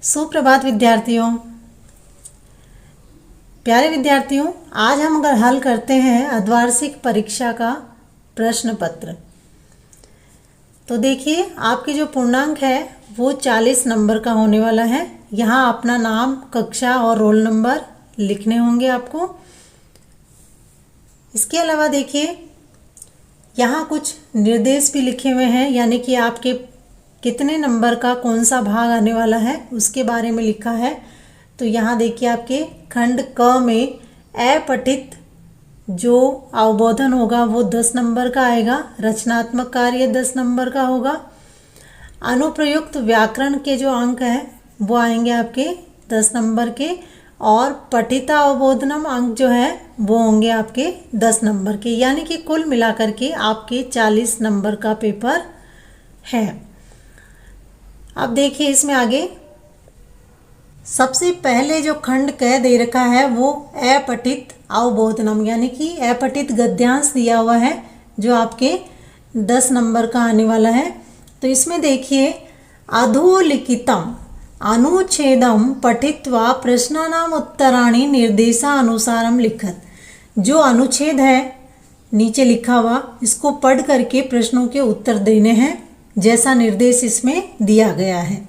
सुप्रभात विद्यार्थियों। प्यारे विद्यार्थियों, आज हम अगर हल करते हैं अर्धवार्षिक परीक्षा का प्रश्न पत्र। तो देखिए, आपके जो पूर्णांक है वो 40 नंबर का होने वाला है। यहाँ अपना नाम, कक्षा और रोल नंबर लिखने होंगे आपको। इसके अलावा देखिए, यहाँ कुछ निर्देश भी लिखे हुए हैं, यानी कि आपके कितने नंबर का कौन सा भाग आने वाला है उसके बारे में लिखा है। तो यहाँ देखिए, आपके खंड क में अपठित जो अवबोधन होगा वो 10 नंबर का आएगा। रचनात्मक कार्य 10 नंबर का होगा। अनुप्रयुक्त व्याकरण के जो अंक हैं वो आएंगे आपके 10 नंबर के, और पठिता अवबोधनम अंक जो है वो होंगे आपके 10 नंबर के। यानी कि कुल मिलाकर के आपके 40 नंबर का पेपर है। अब देखिए, इसमें आगे सबसे पहले जो खंड क दे रखा है वो अपठित अवबोधनम, यानी कि अपठित गद्यांश दिया हुआ है जो आपके 10 नंबर का आने वाला है। तो इसमें देखिए, अधोलिखितम अनुच्छेदम पठित्वा प्रश्नानाम उत्तराणि निर्देशानुसारम लिखत। जो अनुच्छेद है नीचे लिखा हुआ, इसको पढ़ करके प्रश्नों के उत्तर देने हैं जैसा निर्देश इसमें दिया गया है।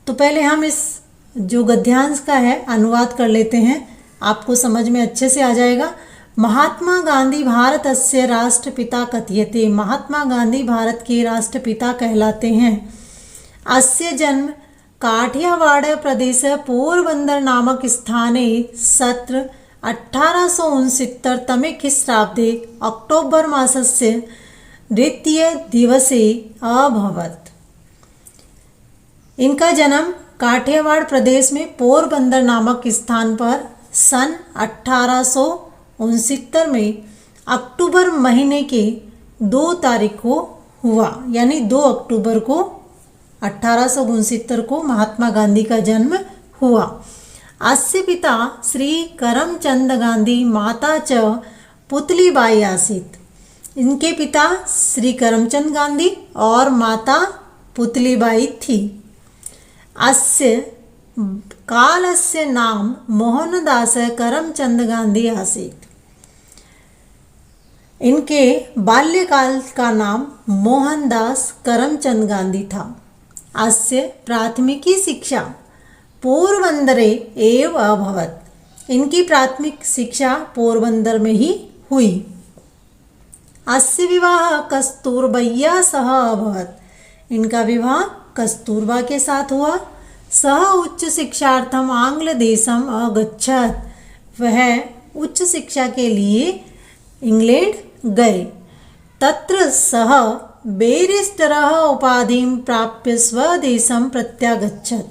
तो पहले हम इस जो गद्यांश का है अनुवाद कर लेते हैं, आपको समझ में अच्छे से आ जाएगा। महात्मा गांधी भारतस्य राष्ट्रपिता कथ्यते। महात्मा गांधी भारत के राष्ट्रपिता कहलाते हैं। अस्य जन्म काठियावाड़ प्रदेश पोरबंदर नामक स्थाने सत्र 1869 तमे ख्रीष्टाब्दे अक्टोबर मासस्य द्वितीय दिवसे अभवत्। इनका जन्म काठियावाड़ प्रदेश में पोरबंदर नामक स्थान पर सन 1869 में अक्टूबर महीने के 2 तारीख को हुआ। यानी 2 अक्टूबर को 1869 को महात्मा गांधी का जन्म हुआ। अस्य पिता श्री करमचंद गांधी, माता च पुतलीबाई आसीत्। इनके पिता श्री करमचंद गांधी और माता पुतलीबाई थी। अस्य कालस्य नाम मोहनदास करमचंद गांधी आसीत्। इनके बाल्यकाल का नाम मोहनदास करमचंद गांधी था। अस्य प्राथमिकी शिक्षा पोरबंदरे एव अभवत्। इनकी प्राथमिक शिक्षा पोरबंदर में ही हुई। अस्य विवाह कस्तूरबैया सह अभवत्। इनका विवाह कस्तूरबा के साथ हुआ। सह उच्च शिक्षार्थम आंग्ल देशम अगच्छत्। वह उच्च शिक्षा के लिए इंग्लैंड गए। तत्र सह बैरिस्टरः उपाधिं प्राप्य स्वदेशं प्रत्यागच्छत्।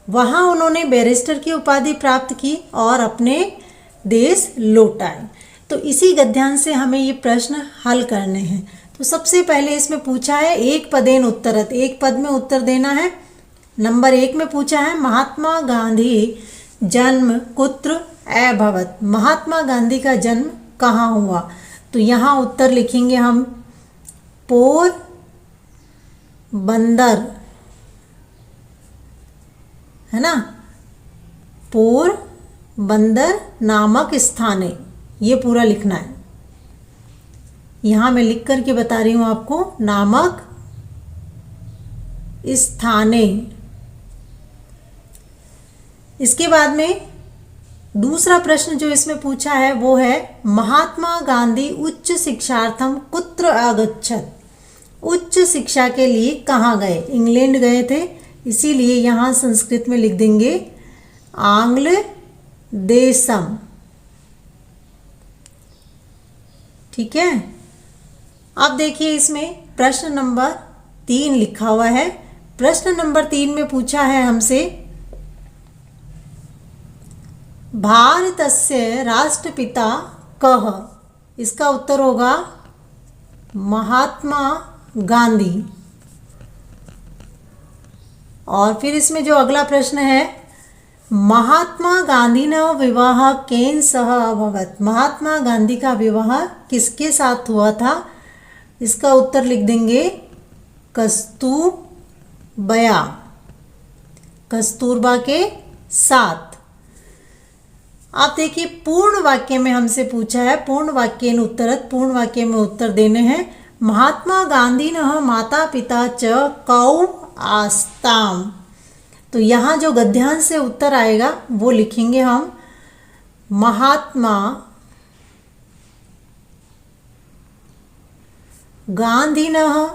वहाँ उन्होंने बैरिस्टर की उपाधि प्राप्त की और अपने देश लौट आए। तो इसी गद्यांश से हमें ये प्रश्न हल करने हैं। तो सबसे पहले इसमें पूछा है एक पदेन उत्तरत, एक पद में उत्तर देना है। नंबर 1 में पूछा है महात्मा गांधी जन्म कुत्र अभवत्। महात्मा गांधी का जन्म कहाँ हुआ? तो यहाँ उत्तर लिखेंगे हम पोरबंदर, है ना, पोरबंदर नामक स्थाने। ये पूरा लिखना है। यहाँ मैं लिख करके बता रही हूँ आपको, नामक स्थाने। इसके बाद में दूसरा प्रश्न जो इसमें पूछा है वो है महात्मा गांधी उच्च शिक्षार्थम कुत्र अगच्छत्। उच्च शिक्षा के लिए कहाँ गए? इंग्लैंड गए थे, इसीलिए यहाँ संस्कृत में लिख देंगे आंग्ल देशम। ठीक है। अब देखिए, इसमें प्रश्न नंबर 3 लिखा हुआ है। प्रश्न नंबर 3 में पूछा है हमसे भारतस्य राष्ट्रपिता कः। इसका उत्तर होगा महात्मा गांधी। और फिर इसमें जो अगला प्रश्न है, महात्मा गांधी न विवाह केन सह अभवत्। महात्मा गांधी का विवाह किसके साथ हुआ था? इसका उत्तर लिख देंगे कस्तूरबा। कस्तूरबा के साथ। आप देखिए पूर्ण वाक्य में हमसे पूछा है, पूर्ण वाक्येन उत्तरत, पूर्ण वाक्य में उत्तर देने हैं। महात्मा गांधीनः माता पिता च कौ आस्ताम। तो यहाँ जो गद्यांश से उत्तर आएगा वो लिखेंगे हम, महात्मा गांधीनः।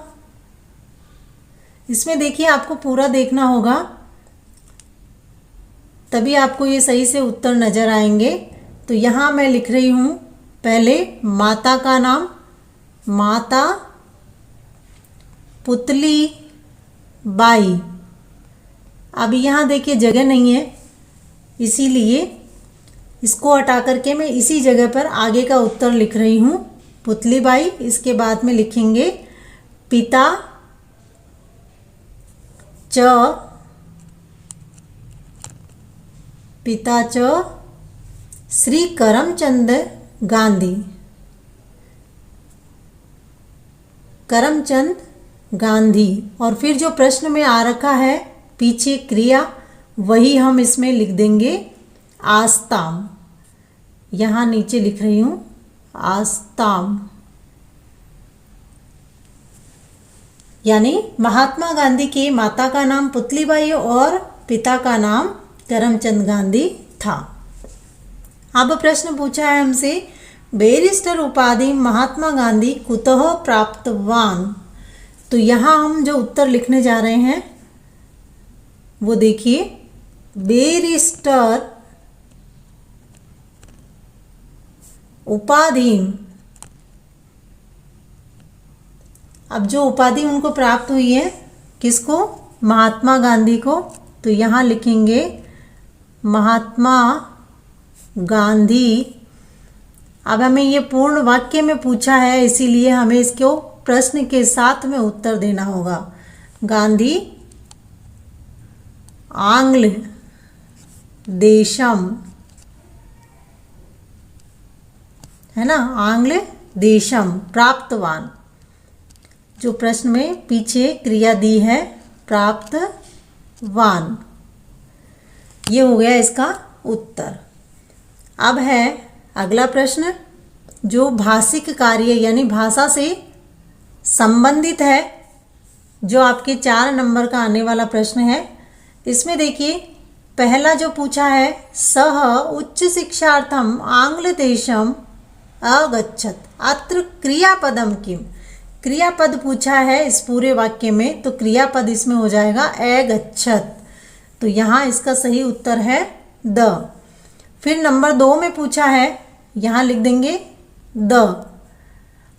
इसमें देखिए आपको पूरा देखना होगा, तभी आपको ये सही से उत्तर नजर आएंगे। तो यहाँ मैं लिख रही हूँ पहले माता का नाम, माता पुतली बाई। अब यहाँ देखिए जगह नहीं है, इसीलिए इसको हटा करके मैं इसी जगह पर आगे का उत्तर लिख रही हूँ, पुतली बाई। इसके बाद में लिखेंगे पिता च श्री करमचंद गांधी, करमचंद गांधी। और फिर जो प्रश्न में आ रखा है पीछे क्रिया, वही हम इसमें लिख देंगे आस्ताम। यहाँ नीचे लिख रही हूँ आस्ताम, यानी महात्मा गांधी की माता का नाम पुतलीबाई और पिता का नाम करमचंद गांधी था। अब प्रश्न पूछा है हमसे, बैरिस्टर उपाधि महात्मा गांधी कुतः प्राप्तवान। तो यहाँ हम जो उत्तर लिखने जा रहे हैं वो देखिए, बैरिस्टर उपाधि। अब जो उपाधि उनको प्राप्त हुई है, किसको? महात्मा गांधी को। तो यहाँ लिखेंगे महात्मा गांधी। अब हमें ये पूर्ण वाक्य में पूछा है, इसीलिए हमें इसको प्रश्न के साथ में उत्तर देना होगा। गांधी आंग्ल देशम, है ना, आंग्ल देशम प्राप्तवान। जो प्रश्न में पीछे क्रिया दी है प्राप्तवान, ये हो गया इसका उत्तर। अब है अगला प्रश्न जो भाषिक कार्य यानी भाषा से संबंधित है, जो आपके 4 नंबर का आने वाला प्रश्न है। इसमें देखिए पहला जो पूछा है, सह उच्च शिक्षार्थम आंग्ल देशम अगच्छत, अत्र क्रियापदम किम। क्रियापद पूछा है इस पूरे वाक्य में, तो क्रियापद इसमें हो जाएगा अगच्छत। तो यहाँ इसका सही उत्तर है द। फिर नंबर 2 में पूछा है, यहाँ लिख देंगे द।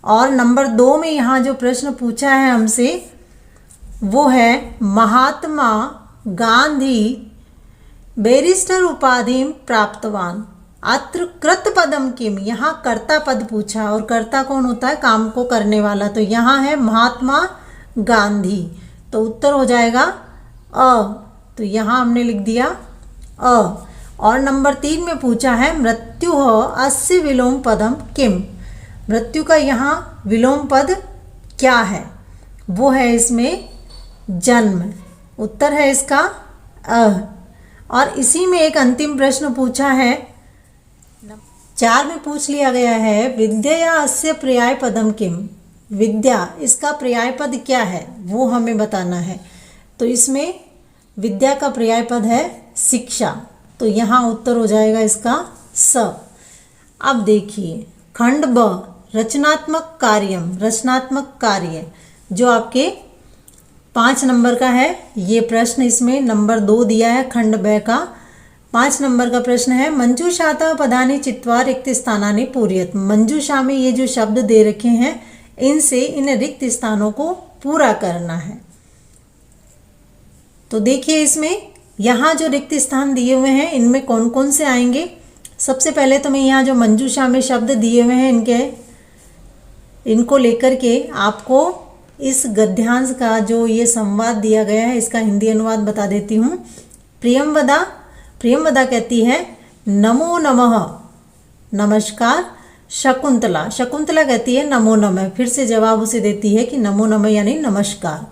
और नंबर 2 में यहाँ जो प्रश्न पूछा है हमसे वो है महात्मा गांधी बैरिस्टर उपाधि प्राप्तवान, अत्र कृत पदम किम। यहाँ कर्ता पद पूछा, और कर्ता कौन होता है? काम को करने वाला। तो यहाँ है महात्मा गांधी, तो उत्तर हो जाएगा अ। तो यहाँ हमने लिख दिया अ। और नंबर 3 में पूछा है मृत्यु अस्य विलोम पदम किम। मृत्यु का यहाँ विलोम पद क्या है? वो है इसमें जन्म। उत्तर है इसका अ। और इसी में एक अंतिम प्रश्न पूछा है, 4 में पूछ लिया गया है, विद्या अस्य पर्याय पदम किम। विद्या इसका पर्याय पद क्या है वो हमें बताना है। तो इसमें विद्या का पर्याय पद है शिक्षा, तो यहाँ उत्तर हो जाएगा इसका स। अब देखिए खंड ब रचनात्मक कार्यम, रचनात्मक कार्य जो आपके 5 नंबर का है। ये प्रश्न इसमें नंबर 2 दिया है खंड ब का। 5 नंबर का प्रश्न है, मंजूषातः पदानि चित्वा रिक्त स्थानानि पूरयत। मंजूषा में ये जो शब्द दे रखे हैं, इनसे इन रिक्त स्थानों को पूरा करना है। तो देखिए इसमें यहाँ जो रिक्त स्थान दिए हुए हैं, इनमें कौन कौन से आएंगे। सबसे पहले तो मैं यहाँ जो मंजूषा में शब्द दिए हुए हैं, इनको लेकर के आपको इस गद्यांश का जो ये संवाद दिया गया है, इसका हिंदी अनुवाद बता देती हूँ। प्रियंवदा कहती है नमो नमः, नमस्कार। शकुंतला कहती है नमो नमः, फिर से जवाब उसे देती है कि नमो नमः यानी नमस्कार।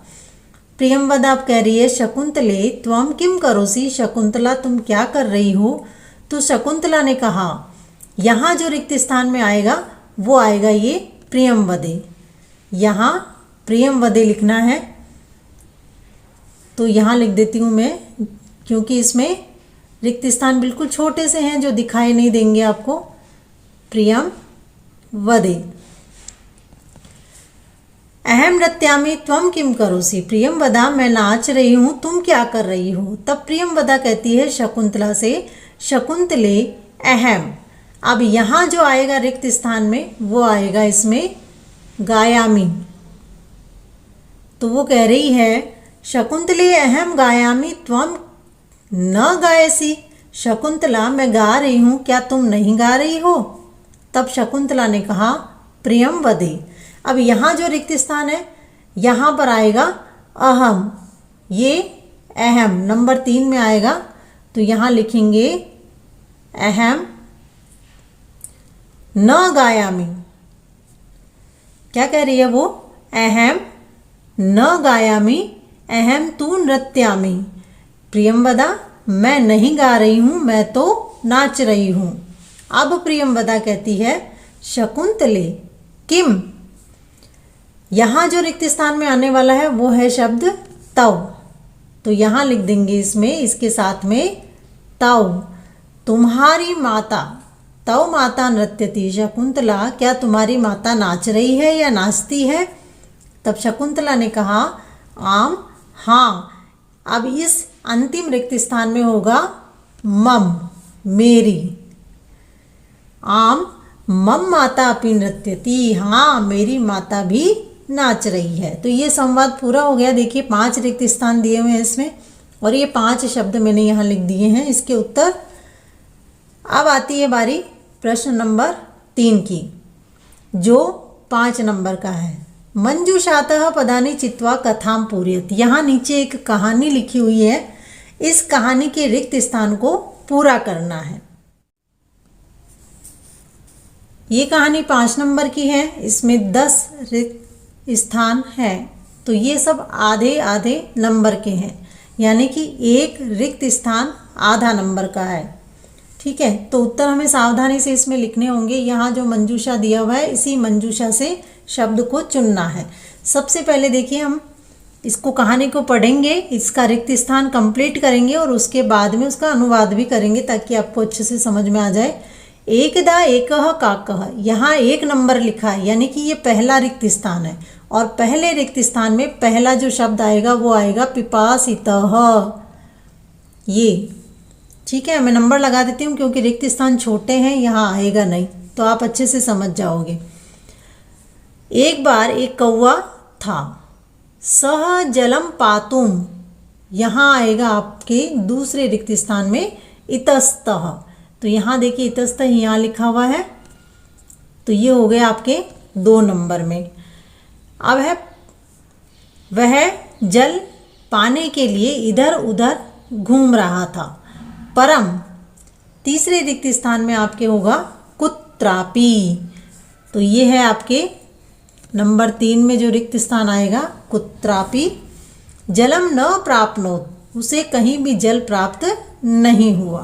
प्रियंवदा अब कह रही है शकुंतले त्वम किम करोसी, शकुंतला तुम क्या कर रही हो। तो शकुंतला ने कहा यहाँ जो रिक्त स्थान में आएगा वो आएगा ये प्रियंवदे, यहाँ प्रियंवदे लिखना है। तो यहाँ लिख देती हूँ मैं, क्योंकि इसमें रिक्त स्थान बिल्कुल छोटे से हैं जो दिखाई नहीं देंगे आपको। प्रियंवदे। अहम नृत्यामि त्वम किम करोसी, प्रियंवदा मैं नाच रही हूँ तुम क्या कर रही हो। तब प्रियंवदा कहती है शकुंतला से शकुंतले अहम। अब यहाँ जो आएगा रिक्त स्थान में वो आएगा इसमें गायामी। तो वो कह रही है शकुंतले अहम गायामी त्वम न गायसी, शकुंतला मैं गा रही हूँ क्या तुम नहीं गा रही हो। तब शकुंतला ने कहा प्रियंवदे। अब यहाँ जो रिक्त स्थान है यहाँ पर आएगा अहम, ये अहम नंबर 3 में आएगा। तो यहाँ लिखेंगे अहम न गायामी। क्या कह रही है वो, अहम न गायामी अहम तू नृत्यामी। प्रियंवदा मैं नहीं गा रही हूँ मैं तो नाच रही हूँ। अब प्रियंवदा कहती है शकुंतले किम, यहाँ जो रिक्त स्थान में आने वाला है वो है शब्द तव। तो यहाँ लिख देंगे इसमें इसके साथ में तव। तुम्हारी माता, तव माता नृत्यति, शकुंतला क्या तुम्हारी माता नाच रही है या नाचती है। तब शकुंतला ने कहा आम हाँ। अब इस अंतिम रिक्त स्थान में होगा मम मेरी। आम मम माता अपनी नृत्यति, हाँ मेरी माता भी नाच रही है। तो ये संवाद पूरा हो गया। देखिए 5 रिक्त स्थान दिए हुए हैं इसमें और ये 5 शब्द मैंने यहाँ लिख दिए हैं इसके उत्तर। अब आती है बारी प्रश्न नंबर 3 की जो 5 नंबर का है। मंजूषातः पदानि चित्वा कथाम पूरयत। यहाँ नीचे एक कहानी लिखी हुई है, इस कहानी के रिक्त स्थान को पूरा करना है। ये कहानी 5 नंबर की है, इसमें 10 रिक्त स्थान है। तो ये सब आधे आधे नंबर के हैं, यानी कि एक रिक्त स्थान आधा नंबर का है। ठीक है, तो उत्तर हमें सावधानी से इसमें लिखने होंगे। यहाँ जो मंजूषा दिया हुआ है इसी मंजूषा से शब्द को चुनना है। सबसे पहले देखिए हम इसको कहानी को पढ़ेंगे, इसका रिक्त स्थान कंप्लीट करेंगे और उसके बाद में उसका अनुवाद भी करेंगे ताकि आपको अच्छे से समझ में आ जाए। एकदा एकः काकः, यहाँ 1 नंबर लिखा है यानी कि ये पहला रिक्त स्थान है और पहले रिक्त स्थान में पहला जो शब्द आएगा वो आएगा पिपासितः। ये ठीक है, मैं नंबर लगा देती हूँ क्योंकि रिक्त स्थान छोटे हैं, यहाँ आएगा नहीं, तो आप अच्छे से समझ जाओगे। एक बार एक कौवा था, सह जलम पातुम, यहाँ आएगा आपके दूसरे रिक्त स्थान में इतस्तः। तो यहाँ देखिए इतस्तः यहाँ लिखा हुआ है, तो ये हो गए आपके 2 नंबर में। अब है वह जल पाने के लिए इधर उधर घूम रहा था, परम तीसरे रिक्त स्थान में आपके होगा कुत्रापि। तो ये है आपके नंबर 3 में जो रिक्त स्थान आएगा कुत्रापि। जलम न प्राप्नोत, उसे कहीं भी जल प्राप्त नहीं हुआ।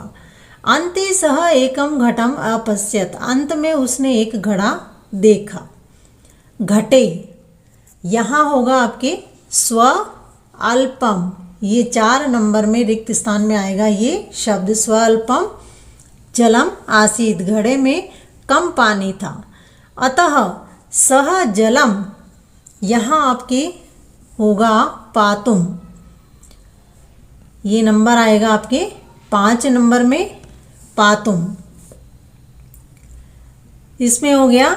अंते सह एकम घटम अपश्यत, अंत में उसने एक घड़ा देखा। घटे यहाँ होगा आपके स्व अल्पम, ये 4 नंबर में रिक्त स्थान में आएगा ये शब्द स्व अल्पम। जलम आसीत, घड़े में कम पानी था। अतः सह जलम, यहाँ आपके होगा पातुम, ये नंबर आएगा आपके 5 नंबर में पातुम। इसमें हो गया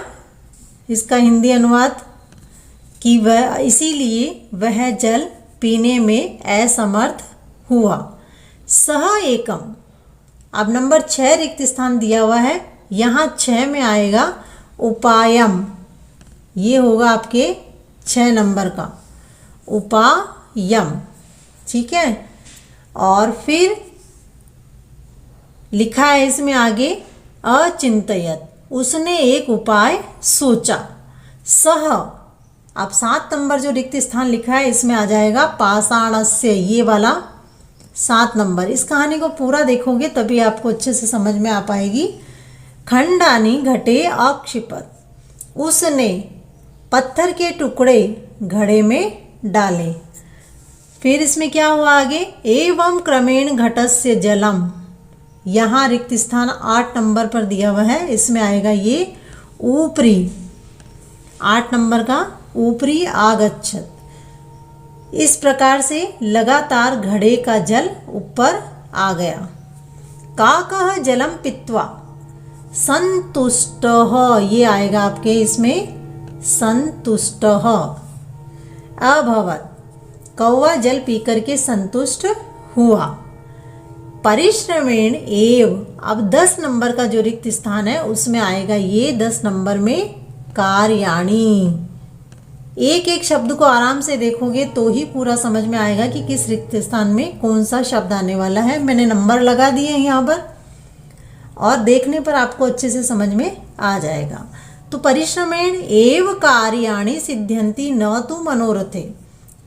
इसका हिंदी अनुवाद कि वह इसीलिए वह जल पीने में असमर्थ हुआ। सह एकम, अब नंबर 6 रिक्त स्थान दिया हुआ है, यहाँ 6 में आएगा उपायम, ये होगा आपके 6 नंबर का उपायम। ठीक है, और फिर लिखा है इसमें आगे अचिंतयत, उसने एक उपाय सोचा। सह अब 7 नंबर जो रिक्त स्थान लिखा है इसमें आ जाएगा पाषाणस्य, ये वाला 7 नंबर। इस कहानी को पूरा देखोगे तभी आपको अच्छे से समझ में आ पाएगी। खंडानी घटे अक्षिपत, उसने पत्थर के टुकड़े घड़े में डाले। फिर इसमें क्या हुआ आगे, एवं क्रमेण घटस्य जलम, यहाँ रिक्त स्थान 8 नंबर पर दिया हुआ है, इसमें आएगा ये ऊपरी, 8 नंबर का ऊपरी आगच्छत। इस प्रकार से लगातार घड़े का जल ऊपर आ गया। काकः जलम पीत्वा संतुष्टः, ये आएगा आपके इसमें संतुष्टः अभवत्, कौवा जल पीकर के संतुष्ट हुआ। परिश्रमेण एव, अब 10 नंबर का जो रिक्त स्थान है उसमें आएगा ये 10 नंबर में कार्याणि। एक एक शब्द को आराम से देखोगे तो ही पूरा समझ में आएगा कि किस रिक्त स्थान में कौन सा शब्द आने वाला है। मैंने नंबर लगा दिए हैं यहाँ पर और देखने पर आपको अच्छे से समझ में आ जाएगा। तो परिश्रमेण एव कार्याणि सिद्ध्यन्ति न तु मनोरथे,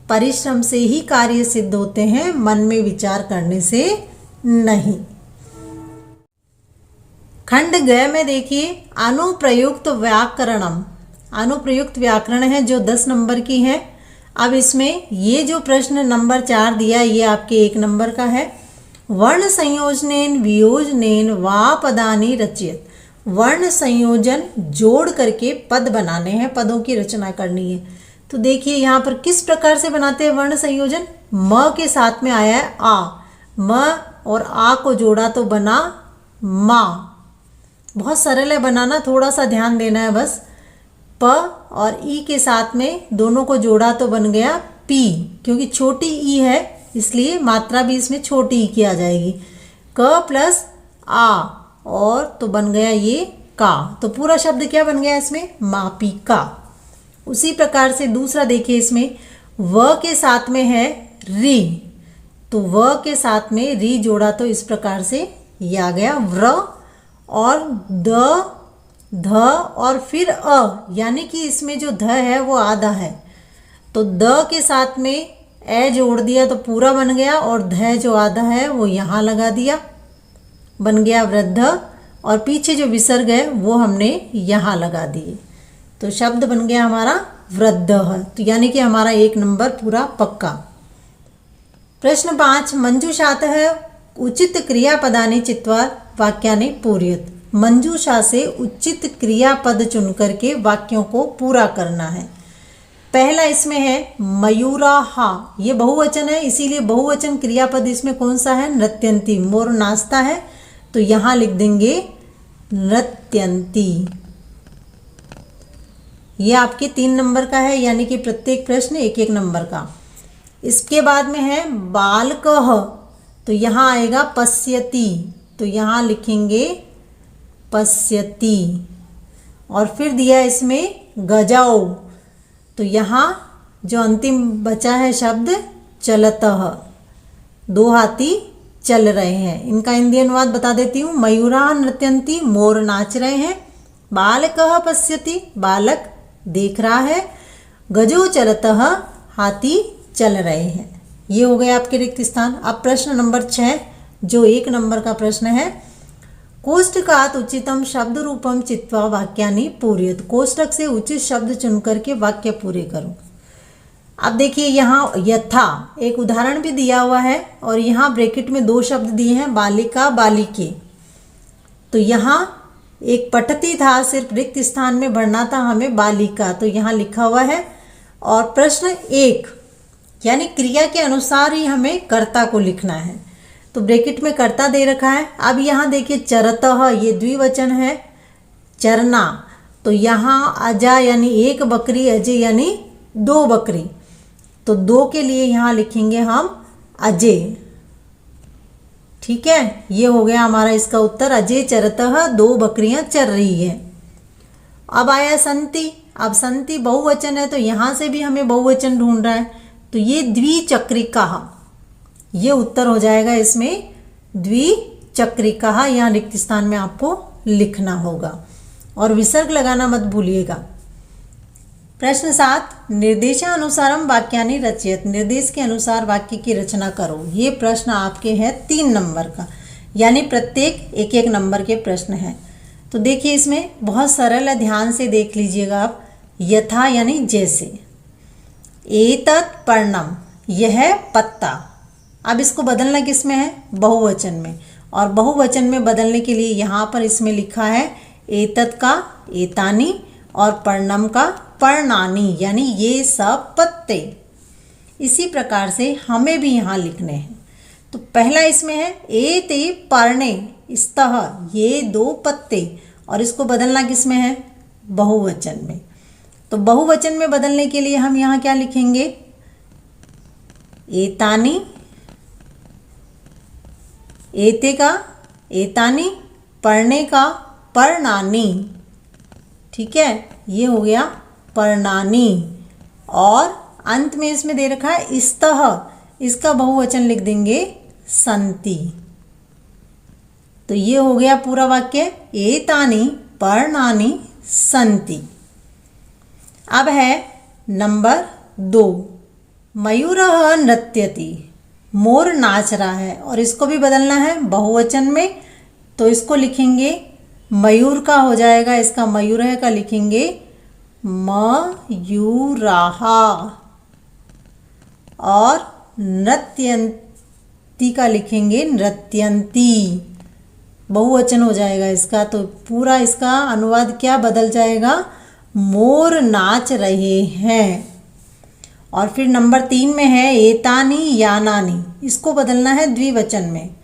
परिश्रम से ही कार्य सिद्ध होते हैं, मन में विचार करने से नहीं। खंड ग में देखिए अनुप्रयुक्त व्याकरणम, अनुप्रयुक्त व्याकरण है जो 10 नंबर की है। अब इसमें ये जो प्रश्न नंबर 4 दिया ये आपके 1 नंबर का है। वर्ण संयोजनेन वियोजनेन वा पदानि रचयत, वर्ण संयोजन जोड़ करके पद बनाने हैं, पदों की रचना करनी है। तो देखिए यहाँ पर किस प्रकार से बनाते हैं वर्ण संयोजन। म के साथ में आया है आ, म और आ को जोड़ा तो बना मा, बहुत सरल है बनाना, थोड़ा सा ध्यान देना है बस। प और ई के साथ में दोनों को जोड़ा तो बन गया पी, क्योंकि छोटी ई है इसलिए मात्रा भी इसमें छोटी ई की आ जाएगी। क प्लस आ और तो बन गया ये का, तो पूरा शब्द क्या बन गया इसमें, मापिका। उसी प्रकार से दूसरा देखिए इसमें व के साथ में है री, तो व के साथ में री जोड़ा तो इस प्रकार से ये आ गया व्र, और द ध और फिर अ, यानी कि इसमें जो ध है वो आधा है, तो द के साथ में ए जोड़ दिया तो पूरा बन गया, और ध जो आधा है वो यहाँ लगा दिया, बन गया वृद्ध, और पीछे जो विसर्ग है वो हमने यहाँ लगा दिए, तो शब्द बन गया हमारा वृद्ध। तो यानी कि हमारा 1 नंबर पूरा पक्का। प्रश्न 5 मंजूषातः उचित क्रियापदानि चित्वा वाक्यानि पूरयत, मंजूषा से उचित क्रियापद चुन करके वाक्यों को पूरा करना है। पहला इसमें है मयूराहा, ये बहुवचन है इसीलिए बहुवचन क्रियापद इसमें कौन सा है, नृत्यंती, मोर नाचता है तो यहाँ लिख देंगे नृत्यंती। ये आपके 3 नंबर का है, यानी कि प्रत्येक प्रश्न 1-1 नंबर का। इसके बाद में है बालकः, तो यहाँ आएगा पश्यति, तो यहाँ लिखेंगे पश्यति। और फिर दिया इसमें गजाओ, तो यहाँ जो अंतिम बचा है शब्द चलतः, 2 हाथी चल रहे हैं। इनका हिंदी अनुवाद बता देती हूँ, मयूरा नृत्यंती, मोर नाच रहे हैं, बालकः पश्यति, बालक देख रहा है, गजो चलतः, हाथी चल रहे हैं। ये हो गए आपके रिक्त स्थान। अब प्रश्न नंबर 6 जो 1 नंबर का प्रश्न है, कोष्टकात उचितम शब्द रूपम चित्वा वाक्यानि पूरयत, कोष्टक से उचित शब्द चुन करके वाक्य पूरे करो। अब देखिए यहाँ यथा एक उदाहरण भी दिया हुआ है, और यहाँ ब्रैकेट में 2 शब्द दिए हैं, बालिका बालिके। तो यहाँ एक पठती था, सिर्फ रिक्त स्थान में भरना था हमें बालिका, तो यहाँ लिखा हुआ है। और प्रश्न 1 यानी क्रिया के अनुसार ही हमें कर्ता को लिखना है, तो ब्रैकेट में कर्ता दे रखा है। अब यहाँ देखिए चरतः, ये द्विवचन है, चरना, तो यहाँ अजा यानी 1 बकरी, अजय यानी 2 बकरी, तो 2 के लिए यहाँ लिखेंगे हम अजय। ठीक है, ये हो गया हमारा इसका उत्तर, अजय चरतः 2 बकरियां चर रही है। अब आया संति, अब संति बहुवचन है तो यहाँ से भी हमें बहुवचन ढूंढ रहा है, तो ये द्विचक्रिका, ये उत्तर हो जाएगा इसमें द्विचक्रिका, यहाँ रिक्त स्थान में आपको लिखना होगा और विसर्ग लगाना मत भूलिएगा। प्रश्न 7, निर्देशानुसारम वाक्यानि रचयत, निर्देश के अनुसार वाक्य की रचना करो। ये प्रश्न आपके हैं 3 नंबर का, यानी प्रत्येक एक एक नंबर के प्रश्न हैं। तो देखिए इसमें बहुत सरल है, ध्यान से देख लीजिएगा आप। यथा यानी जैसे, एतत् पर्णम, यह पत्ता। अब इसको बदलना किस में है? बहुवचन में। और बहुवचन में बदलने के लिए यहाँ पर इसमें लिखा है एतत् का एतानी और पर्णम का पर्णानी, यानी ये सब पत्ते। इसी प्रकार से हमें भी यहाँ लिखने हैं। तो पहला इसमें है एते पर्णे स्तः, ये 2 पत्ते, और इसको बदलना किस में है? बहुवचन में। तो बहुवचन में बदलने के लिए हम यहाँ क्या लिखेंगे? एतानी, एते का एतानी, पर्णे का पर्णानी। ठीक है, ये हो गया पर्णानी। और अंत में इसमें दे रखा है स्तः, इसका बहुवचन लिख देंगे सन्ति। तो ये हो गया पूरा वाक्य, एतानि पर्णानि सन्ति। अब है नंबर 2, मयूरः नृत्यति, मोर नाच रहा है, और इसको भी बदलना है बहुवचन में। तो इसको लिखेंगे, मयूर का हो जाएगा, इसका मयूरः का लिखेंगे मयूराः, और नृत्यन्ति का लिखेंगे नृत्यन्ति। बहुवचन हो जाएगा इसका। तो पूरा इसका अनुवाद क्या बदल जाएगा? मोर नाच रहे हैं। और फिर नंबर 3 में है एतानी यानानी, इसको बदलना है द्विवचन में।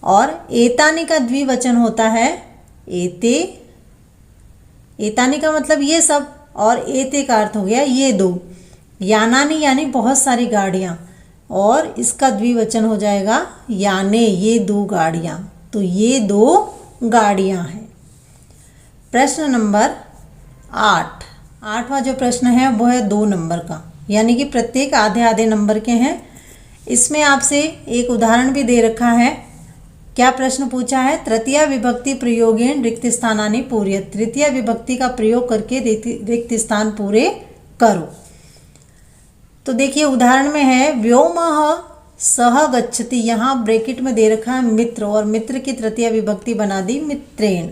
और एतानी का द्विवचन होता है एते, एतानी का मतलब ये सब, और एते का अर्थ हो गया ये 2। यानानी यानी बहुत सारी गाड़ियाँ, और इसका द्विवचन हो जाएगा याने, ये 2 गाड़ियाँ। तो ये 2 गाड़ियाँ हैं। प्रश्न नंबर 8, 8वां जो प्रश्न है वो है 2 नंबर का, यानी कि प्रत्येक आधे आधे नंबर के हैं। इसमें आपसे एक उदाहरण भी दे रखा है। क्या प्रश्न पूछा है? तृतीया विभक्ति प्रयोगेन रिक्त स्थानानि पूरयत, तृतीया विभक्ति का प्रयोग करके रिक्त स्थान पूरे करो। तो देखिए उदाहरण में है व्योमः सह गच्छति, यहाँ ब्रैकेट में दे रखा है मित्र, और मित्र की तृतीया विभक्ति बना दी मित्रेण।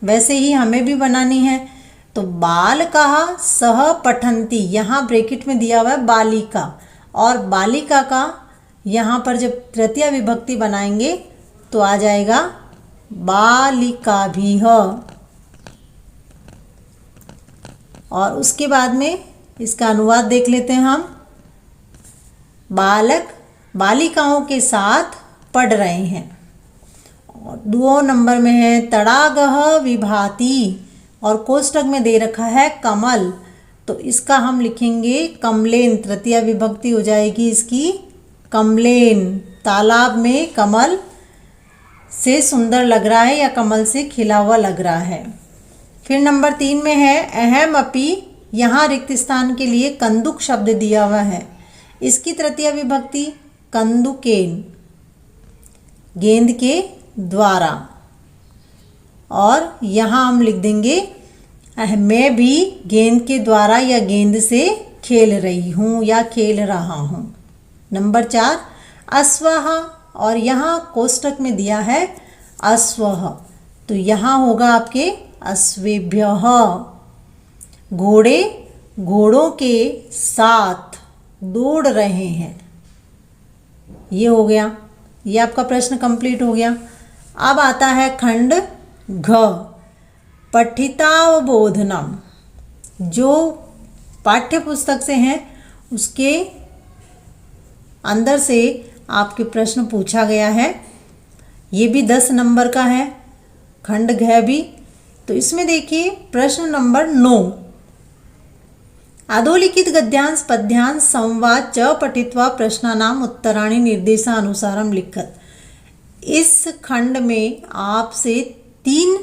वैसे ही हमें भी बनानी है। तो बालकः सह पठन्ति, यहाँ ब्रैकेट में दिया हुआ है बालिका, और बालिका का यहाँ पर जब तृतीया विभक्ति बनाएंगे तो आ जाएगा बालिकाभिः। और उसके बाद में इसका अनुवाद देख लेते हैं हम। बालक बालिकाओं के साथ पढ़ रहे हैं। और 2 नंबर में है तड़ागः विभाति, और कोष्टक में दे रखा है कमल, तो इसका हम लिखेंगे कमलेन, तृतीया विभक्ति हो जाएगी इसकी कमलेन। तालाब में कमल से सुंदर लग रहा है, या कमल से खिला हुआ लग रहा है। फिर नंबर 3 में है अहम अपि, यहाँ रिक्त स्थान के लिए कंदुक शब्द दिया हुआ है, इसकी तृतीया विभक्ति कंदुकेन, गेंद के द्वारा। और यहाँ हम लिख देंगे मैं भी गेंद के द्वारा या गेंद से खेल रही हूँ या खेल रहा हूँ। नंबर 4 अश्वः, और यहाँ कोष्टक में दिया है अश्वः, तो यहाँ होगा आपके अश्वेभ्यः। घोड़े घोड़ों के साथ दौड़ रहे हैं। ये हो गया, ये आपका प्रश्न कंप्लीट हो गया। अब आता है खंड घ, पठितावबोधनम, जो पाठ्य पुस्तक से हैं उसके अंदर से आपके प्रश्न पूछा गया है। ये भी 10 नंबर का है, खंड घ भी। तो इसमें देखिए प्रश्न नंबर 9, अधोलिखित गद्यांश पद्यांश संवाद च पठित्वा प्रश्नानाम उत्तराणि निर्देशानुसारम लिखत। इस खंड में आपसे 3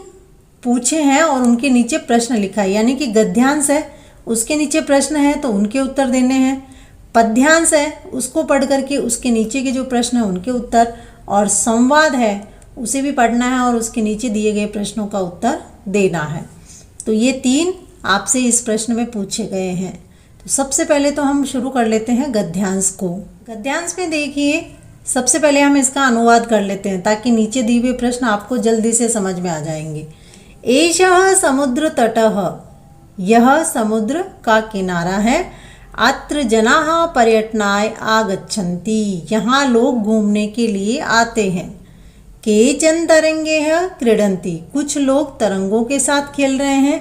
पूछे हैं और उनके नीचे प्रश्न लिखा है, यानी कि गद्यांश है उसके नीचे प्रश्न है तो उनके उत्तर देने हैं, पद्यांश है उसको पढ़ करके उसके नीचे के जो प्रश्न हैं उनके उत्तर, और संवाद है उसे भी पढ़ना है और उसके नीचे दिए गए प्रश्नों का उत्तर देना है। तो ये 3 आपसे इस प्रश्न में पूछे गए हैं। तो सबसे पहले तो हम शुरू कर लेते हैं गद्यांश को। गद्यांश में देखिए, सबसे पहले हम इसका अनुवाद कर लेते हैं ताकि नीचे दिए हुए प्रश्न आपको जल्दी से समझ में आ जाएंगे। एषः समुद्र तटः, यह समुद्र का किनारा है। अत्र जनाः पर्यटनाय आगच्छन्ति, यहाँ लोग घूमने के लिए आते हैं। केचन तरंगैः क्रीडन्ति, कुछ लोग तरंगों के साथ खेल रहे हैं।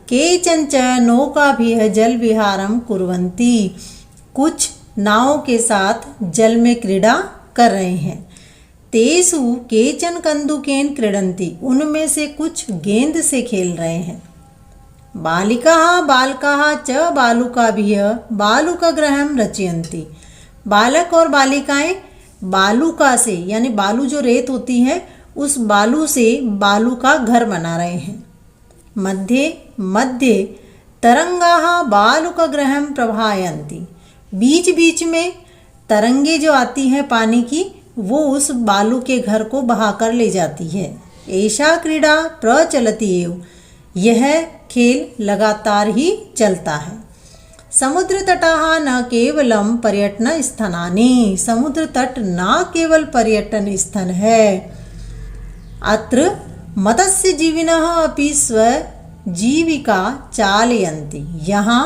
केचन च नौकाभिः जल विहारं कुर्वन्ति, कुछ नावों के साथ जल में क्रीड़ा कर रहे हैं। तेषु केचन कन्दुकेन क्रीडन्ति, उनमें से कुछ गेंद से खेल रहे हैं। बालिकाः बालकाः च बालुकाभिः बालुकागृहं रचयन्ति, बालक और बालिकाएं बालुका से यानी बालू जो रेत होती है उस बालू से बालू का घर बना रहे हैं। मध्ये मध्ये तरंगाः बालुकागृहं प्रभायन्ति, बीच बीच में तरंगे जो आती हैं पानी की वो उस बालू के घर को बहाकर ले जाती है। एषा क्रीड़ा प्रचलति एव, यह खेल लगातार ही चलता है। समुद्र तटाः न केवलं पर्यटन स्थानानि, समुद्र तट न केवल पर्यटन स्थल है। अत्र मत्स्यजीविनः अपि स्वजीविका चालयन्ति, यहाँ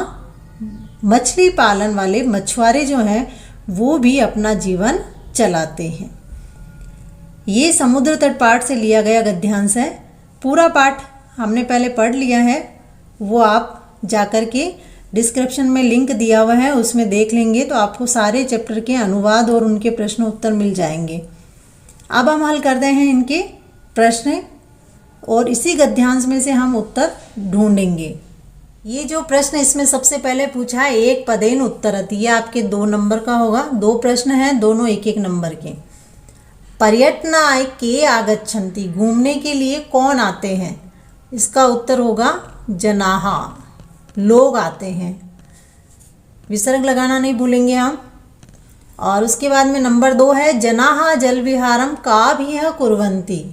मछली पालन वाले मछुआरे जो हैं वो भी अपना जीवन चलाते हैं। ये समुद्र तट पाठ से लिया गया गद्यांश है। पूरा पाठ हमने पहले पढ़ लिया है, वो आप जाकर के डिस्क्रिप्शन में लिंक दिया हुआ है उसमें देख लेंगे तो आपको सारे चैप्टर के अनुवाद और उनके प्रश्न उत्तर मिल जाएंगे। अब हम हल करते हैं इनके प्रश्न और इसी गद्यांश में से हम उत्तर ढूंढेंगे। ये जो प्रश्न इसमें सबसे पहले पूछा है, एक पदेन उत्तरति, ये आपके 2 नंबर का होगा। 2 प्रश्न हैं, दोनों 1-1 नंबर के। पर्यटनाय के आगच्छन्ति, घूमने के लिए कौन आते हैं, इसका उत्तर होगा जनाः, लोग आते हैं। विसर्ग लगाना नहीं भूलेंगे हम। और उसके बाद में नंबर 2 है जनाः जल विहारम काभिः कुर्वन्ति,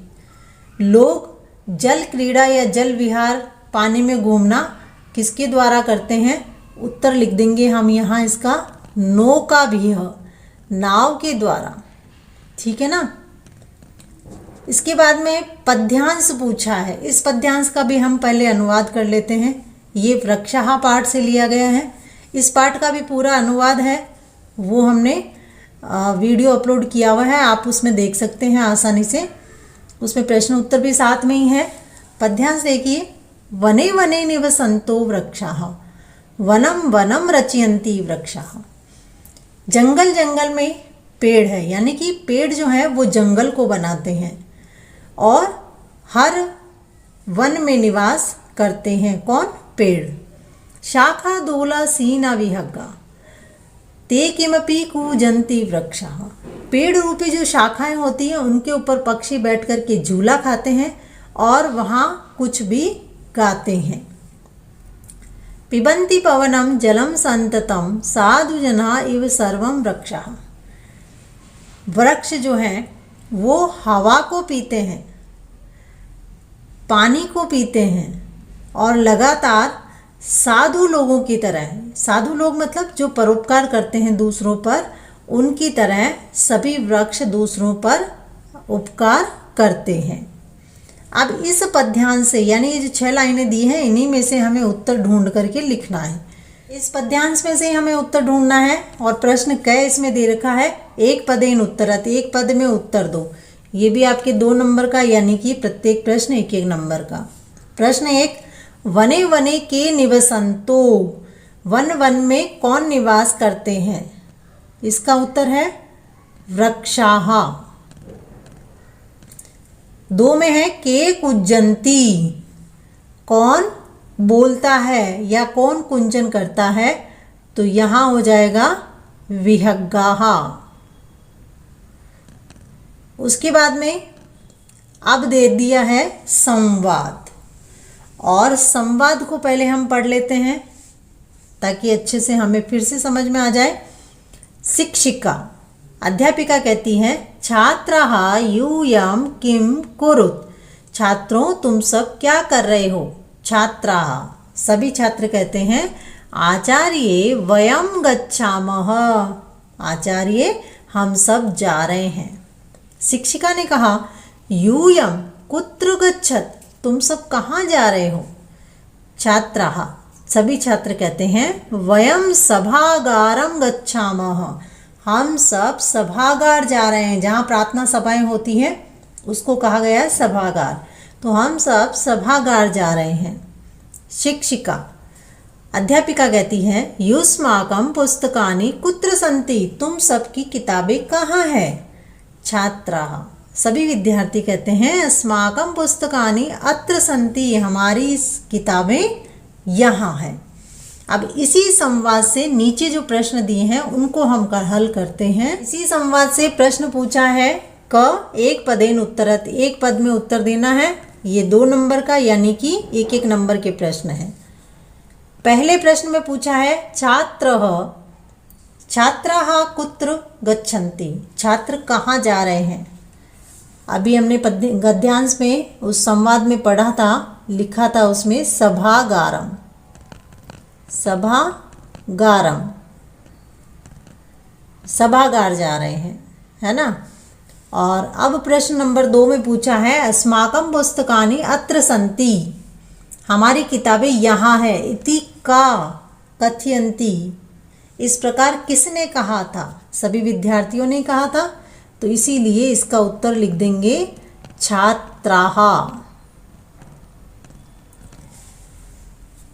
लोग जल क्रीड़ा या जल विहार पानी में घूमना किसके द्वारा करते हैं। उत्तर लिख देंगे हम यहाँ इसका नौकाभिः, नाव के द्वारा। ठीक है ना। इसके बाद में पद्यांश पूछा है, इस पद्यांश का भी हम पहले अनुवाद कर लेते हैं। ये वृक्षः पाठ से लिया गया है। इस पाठ का भी पूरा अनुवाद है, वो हमने वीडियो अपलोड किया हुआ है, आप उसमें देख सकते हैं आसानी से। उसमें प्रश्न उत्तर भी साथ में ही है। पद्यांश देखिए, वने वने निवसन्तो वृक्षाः, वनम वनम रचयन्ति वृक्षाः, जंगल जंगल में पेड़ है, यानी कि पेड़ जो है वो जंगल को बनाते हैं और हर वन में निवास करते हैं। कौन? पेड़। शाखा दोला सीना विहग्गा ते किमपि कूजन्ति वृक्षाः, पेड़ रूपी जो शाखाएं होती हैं उनके ऊपर पक्षी बैठ कर के झूला खाते हैं और वहाँ कुछ भी गाते हैं। पिबन्ति पवनम जलम संततम साधु जना इव सर्वम वृक्षाः, वृक्ष जो हैं वो हवा को पीते हैं, पानी को पीते हैं और लगातार साधु लोगों की तरह, साधु लोग मतलब जो परोपकार करते हैं दूसरों पर, उनकी तरह सभी वृक्ष दूसरों पर उपकार करते हैं। अब इस पद्यांश से यानी ये जो 6 लाइनें दी हैं इन्हीं में से हमें उत्तर ढूंढ करके लिखना है। इस पद्यांश में से हमें उत्तर ढूंढना है और प्रश्न क इसमें दे रखा है, एक पदेन उत्तरत, एक पद में उत्तर दो। ये भी आपके 2 नंबर का, यानी कि प्रत्येक प्रश्न 1-1 नंबर का। प्रश्न 1, वने वने के निवसन्तो, वन वन में कौन निवास करते हैं, इसका उत्तर है वृक्षाः। 2 में है के कुज्जन्ति, कौन बोलता है या कौन कुंजन करता है, तो यहाँ हो जाएगा विहग्गाः। उसके बाद में अब दे दिया है संवाद, और संवाद को पहले हम पढ़ लेते हैं ताकि अच्छे से हमें फिर से समझ में आ जाए। शिक्षिका, अध्यापिका कहती है, छात्राः यूयं किं कुरुत, छात्रों तुम सब क्या कर रहे हो। छात्राः सभी छात्र कहते हैं आचार्य वयम गच्छामः, आचार्य हम सब जा रहे हैं। शिक्षिका ने कहा यूयम कुत्र गच्छत, तुम सब कहाँ जा रहे हो। छात्राः, सभी छात्र कहते हैं वयम सभागारम गच्छामः, हम सब सभागार जा रहे हैं। जहाँ प्रार्थना सभाएं होती हैं उसको कहा गया है सभागार, तो हम सब सभागार जा रहे हैं। शिक्षिका, अध्यापिका कहती है युष्माकं पुस्तकानि कुत्र सन्ति, तुम सबकी किताबें कहाँ हैं। छात्राः, सभी विद्यार्थी कहते हैं अस्माकं पुस्तकानि अत्र सन्ति, हमारी किताबें यहाँ हैं। अब इसी संवाद से नीचे जो प्रश्न दिए हैं उनको हम हल करते हैं। इसी संवाद से प्रश्न पूछा है क एक पदेन उत्तरत, एक पद में उत्तर देना है। ये 2 नंबर का यानी कि 1-1 नंबर के प्रश्न हैं। पहले प्रश्न में पूछा है छात्रः, छात्राः कुत्र गच्छन्ति, छात्र कहाँ जा रहे हैं। अभी हमने गद्यांश में उस संवाद में पढ़ा था, लिखा था उसमें सभागारम, सभागारम, सभागार जा रहे हैं, है ना। और अब प्रश्न नंबर 2 में पूछा है अस्माकं पुस्तकानि अत्र सन्ति, हमारी किताबें यहाँ है। इति का कथयन्ति, इस प्रकार किसने कहा था, सभी विद्यार्थियों ने कहा था, तो इसीलिए इसका उत्तर लिख देंगे छात्राः।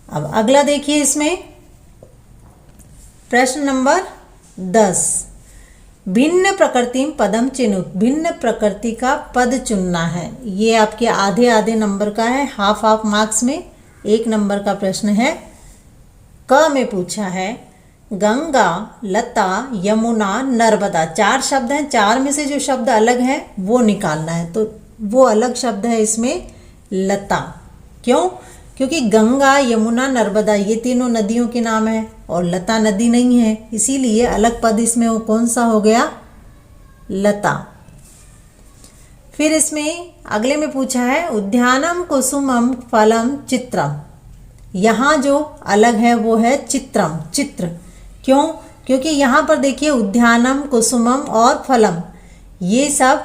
अब अगला देखिए, इसमें प्रश्न नंबर 10, भिन्न प्रकृति पदम चिनुत, भिन्न प्रकृति का पद चुनना है। ये आपके आधे आधे नंबर का है, हाफ मार्क्स में 1 नंबर का प्रश्न है। क में पूछा है गंगा, लता, यमुना, नर्मदा, 4 शब्द हैं, 4 में से जो शब्द अलग है वो निकालना है। तो वो अलग शब्द है इसमें लता। क्यों? क्योंकि गंगा, यमुना, नर्मदा ये तीनों नदियों के नाम हैं और लता नदी नहीं है, इसीलिए अलग पद इसमें वो कौन सा हो गया, लता। फिर इसमें अगले में पूछा है उद्यानम कुसुमम फलम चित्रम, यहाँ जो अलग है वो है चित्रम, चित्र। क्यों? क्योंकि यहाँ पर देखिए उद्यानम, कुसुमम और फलम ये सब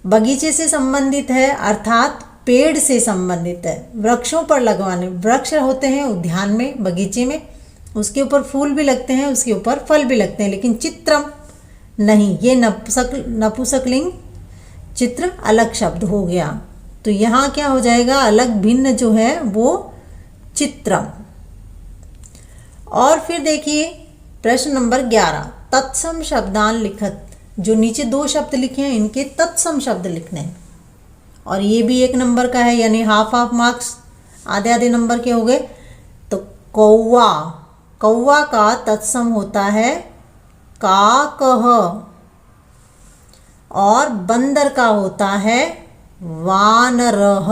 बगीचे से संबंधित है, अर्थात पेड़ से संबंधित है, वृक्षों पर लगवाने। वृक्ष होते हैं उद्यान में, बगीचे में, उसके ऊपर फूल भी लगते हैं, उसके ऊपर फल भी लगते हैं, लेकिन चित्रम नहीं, ये नपुंसकलिंग चित्र अलग शब्द हो गया। तो यहाँ क्या हो जाएगा, अलग भिन्न जो है वो चित्रम। और फिर देखिए प्रश्न नंबर 11, तत्सम शब्दान लिखत, जो नीचे 2 शब्द लिखे हैं इनके तत्सम शब्द लिखने हैं। और ये भी 1 नंबर का है, यानी हाफ मार्क्स, आधे आधे नंबर के हो गए। तो कौवा, कौवा का तत्सम होता है काकः, और बंदर का होता है वानरः।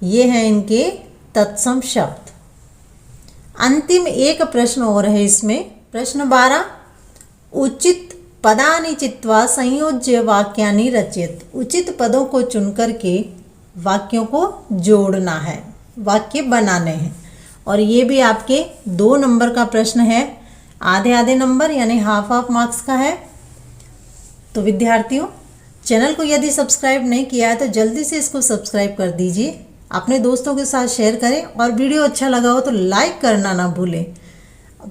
ये है इनके तत्सम शब्द। अंतिम एक प्रश्न और है इसमें, प्रश्न 12, उचित पदानि चित्वा संयोज्य वाक्यानि रचयत, उचित पदों को चुनकर के वाक्यों को जोड़ना है, वाक्य बनाने हैं। और ये भी आपके 2 नंबर का प्रश्न है, आधे आधे नंबर यानी हाफ मार्क्स का है। तो विद्यार्थियों, चैनल को यदि सब्सक्राइब नहीं किया है तो जल्दी से इसको सब्सक्राइब कर दीजिए, अपने दोस्तों के साथ शेयर करें, और वीडियो अच्छा लगा हो तो लाइक करना ना भूलें।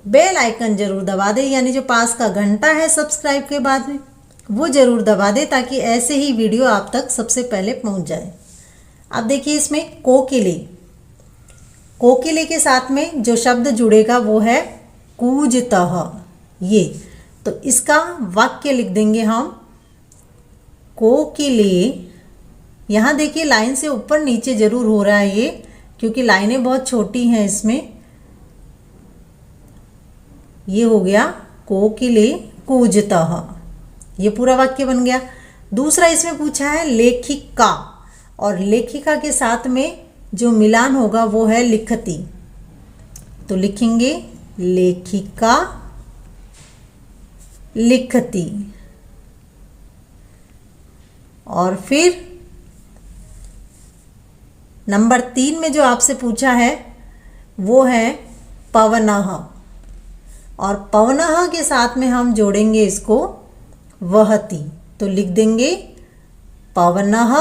बेल आइकन जरूर दबा दें, यानी जो पास का घंटा है सब्सक्राइब के बाद में वो जरूर दबा दें, ताकि ऐसे ही वीडियो आप तक सबसे पहले पहुंच जाए। अब देखिए इसमें कोकिले, कोकिले के साथ में जो शब्द जुड़ेगा वो है कूजतः। ये तो इसका वाक्य लिख देंगे हम, कोकिले। यहाँ देखिए लाइन से ऊपर नीचे जरूर हो रहा है ये, क्योंकि लाइनें बहुत छोटी हैं इसमें। ये हो गया कोकिले कूजतः, ये पूरा वाक्य बन गया। दूसरा इसमें पूछा है लेखिका, और लेखिका के साथ में जो मिलान होगा वो है लिखती। तो लिखेंगे लेखिका लिखती। और फिर नंबर 3 में जो आपसे पूछा है वो है पवनः। और पवनः के साथ में हम जोड़ेंगे इसको वहति, तो लिख देंगे पवनः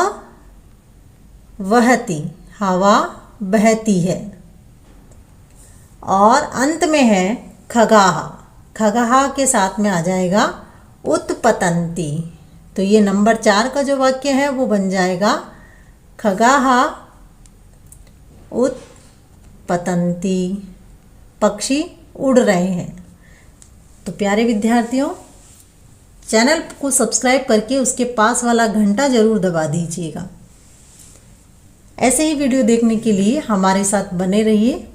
वहति, हवा बहती है। और अंत में है खगाः। खगाः के साथ में आ जाएगा उत्पतन्ति। तो ये नंबर 4 का जो वाक्य है वो बन जाएगा खगाः उत्पतन्ति, पक्षी उड़ रहे हैं। तो प्यारे विद्यार्थियों, चैनल को सब्सक्राइब करके उसके पास वाला घंटा ज़रूर दबा दीजिएगा। ऐसे ही वीडियो देखने के लिए हमारे साथ बने रहिए।